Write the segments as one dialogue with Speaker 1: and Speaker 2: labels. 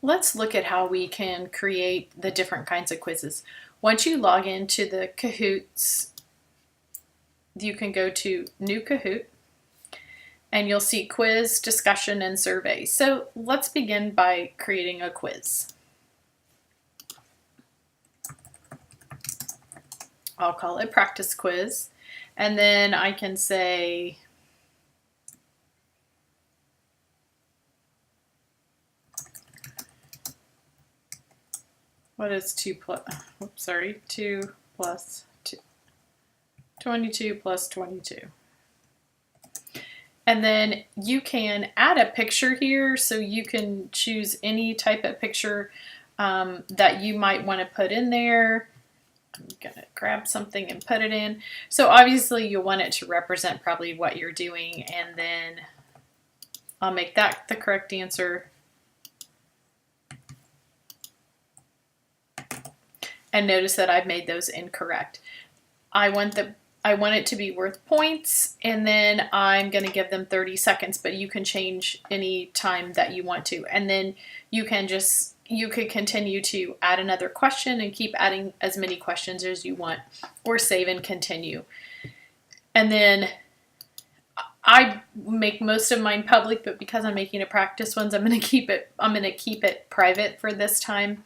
Speaker 1: let's look at how we can create the different kinds of quizzes. Once you log into the Kahoots, you can go to New Kahoot, and you'll see quiz, discussion, and survey. So let's begin by creating a quiz. I'll call it practice quiz. And then I can say, what is 2 plus 2, 22 plus 22. And then you can add a picture here, so you can choose any type of picture that you might want to put in there. I'm going to grab something and put it in. So obviously you'll want it to represent probably what you're doing, and then I'll make that the correct answer. And notice that I've made those incorrect. I want it to be worth points, and then I'm going to give them 30 seconds, but you can change any time that you want to. And then you could continue to add another question and keep adding as many questions as you want, or save and continue. And then I make most of mine public, but because I'm making a practice ones, I'm going to keep it private for this time.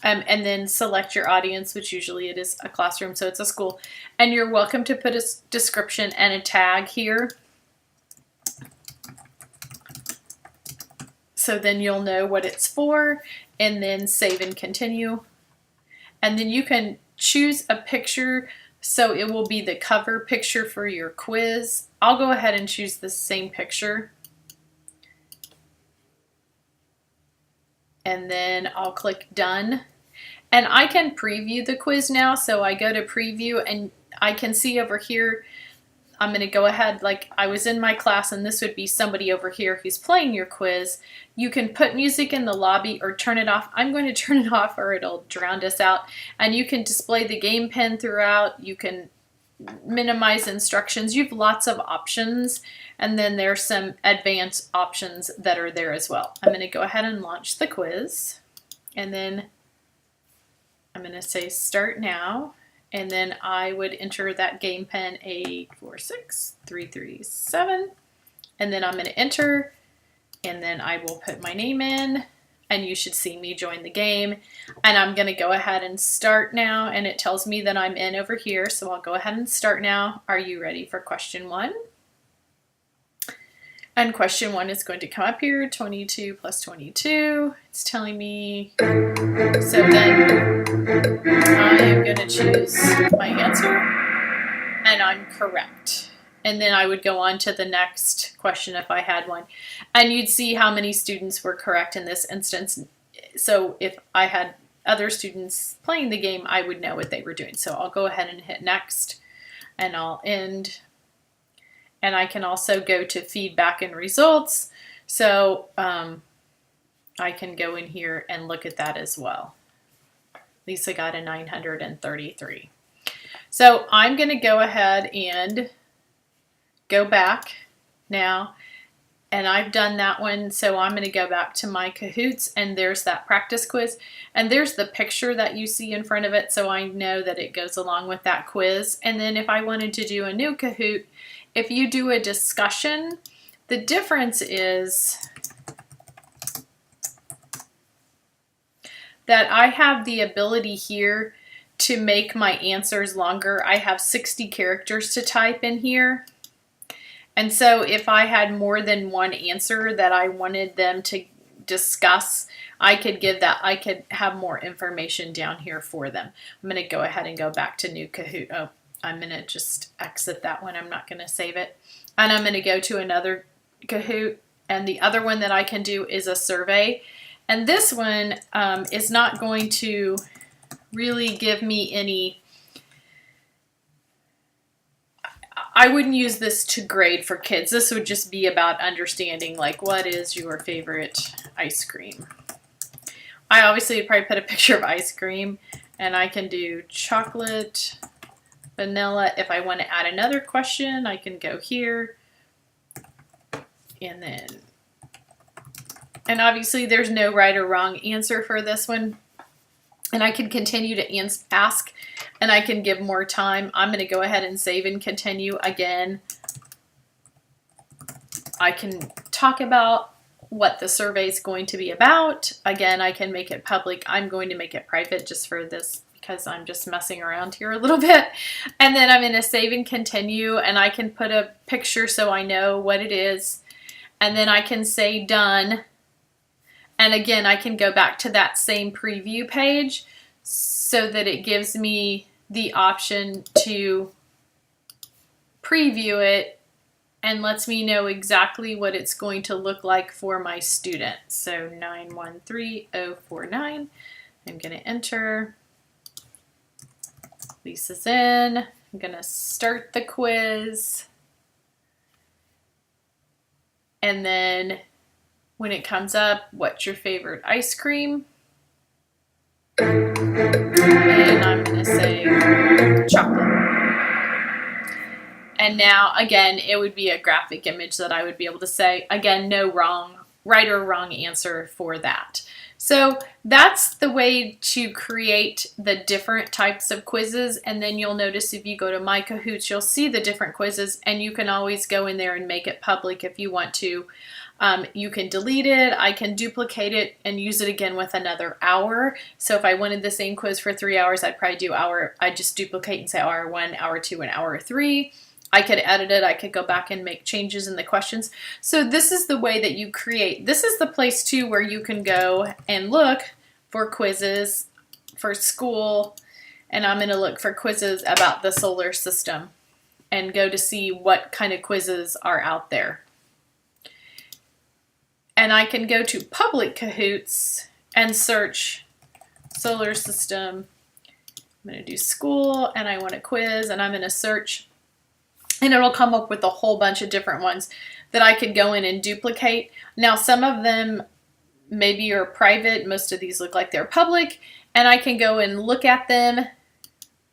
Speaker 1: And then select your audience, which usually it is a classroom, so it's a school. And you're welcome to put a description and a tag here. So then you'll know what it's for, and then save and continue. And then you can choose a picture, so it will be the cover picture for your quiz. I'll go ahead and choose the same picture. And then I'll click done. And I can preview the quiz now, so I go to preview and I can see over here, I'm going to go ahead like I was in my class, and this would be somebody over here who's playing your quiz. You can put music in the lobby or turn it off. I'm going to turn it off or it'll drown us out. And you can display the game pen throughout. You can minimize instructions. You have lots of options, and then there's some advanced options that are there as well. I'm going to go ahead and launch the quiz, and then I'm going to say start now, and then I would enter that game pen 846337, and then I'm going to enter, and then I will put my name in, and you should see me join the game. And I'm going to go ahead and start now, and it tells me that I'm in over here, so I'll go ahead and start now. Are you ready for question 1? And question 1 is going to come up here, 22 plus 22. It's telling me, so then I am going to choose my answer, and I'm correct. And then I would go on to the next question if I had one. And you'd see how many students were correct in this instance. So if I had other students playing the game, I would know what they were doing. So I'll go ahead and hit next, and I'll end. And I can also go to feedback and results. So I can go in here and look at that as well. Lisa got a 933. So I'm going to go ahead and go back now. And I've done that one. So I'm going to go back to my Kahoots, and there's that practice quiz. And there's the picture that you see in front of it. So I know that it goes along with that quiz. And then if I wanted to do a new Kahoot, if you do a discussion, the difference is that I have the ability here to make my answers longer. I have 60 characters to type in here. And so if I had more than one answer that I wanted them to discuss, I could have more information down here for them. I'm going to go ahead and go back to new Kahoot. Oh, I'm going to just exit that one. I'm not going to save it. And I'm going to go to another Kahoot. And the other one that I can do is a survey. And this one is not going to really give me any, I wouldn't use this to grade for kids. This would just be about understanding, like, what is your favorite ice cream? I obviously would probably put a picture of ice cream, and I can do chocolate, vanilla. If I want to add another question, I can go here, and And obviously there's no right or wrong answer for this one. And I can continue to ask, and I can give more time. I'm going to go ahead and save and continue again. I can talk about what the survey is going to be about. Again, I can make it public. I'm going to make it private just for this because I'm just messing around here a little bit. And then I'm going to save and continue, and I can put a picture so I know what it is. And then I can say done. And again, I can go back to that same preview page so that it gives me the option to preview it and lets me know exactly what it's going to look like for my student. So 913049, I'm going to enter. Lisa's in. I'm going to start the quiz. And then when it comes up, what's your favorite ice cream? And I'm going to say chocolate. And now, again, it would be a graphic image that I would be able to say. Again, no right or wrong answer for that. So that's the way to create the different types of quizzes. And then you'll notice if you go to My Kahoots, you'll see the different quizzes, and you can always go in there and make it public if you want to. You can delete it. I can duplicate it and use it again with another hour. So if I wanted the same quiz for 3 hours, I'd probably do I'd just duplicate and say hour 1, hour 2, and hour 3. I could edit it. I could go back and make changes in the questions. So this is the way that you create. This is the place too where you can go and look for quizzes for school. And I'm going to look for quizzes about the solar system and go to see what kind of quizzes are out there. And I can go to public Kahoots and search solar system. I'm going to do school, and I want a quiz, and I'm going to search. And it'll come up with a whole bunch of different ones that I could go in and duplicate. Now, some of them maybe are private. Most of these look like they're public. And I can go and look at them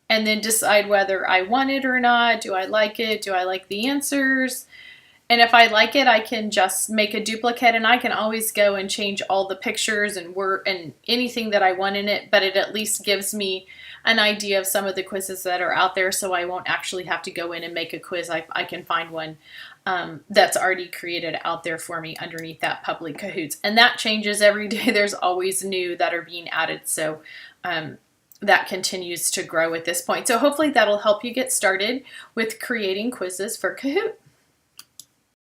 Speaker 1: and then decide whether I want it or not. Do I like it? Do I like the answers? And if I like it, I can just make a duplicate, and I can always go and change all the pictures and word and anything that I want in it, but it at least gives me an idea of some of the quizzes that are out there, so I won't actually have to go in and make a quiz. I can find one that's already created out there for me underneath that public Kahoots. And that changes every day. There's always new that are being added, so that continues to grow at this point. So hopefully that'll help you get started with creating quizzes for Kahoot.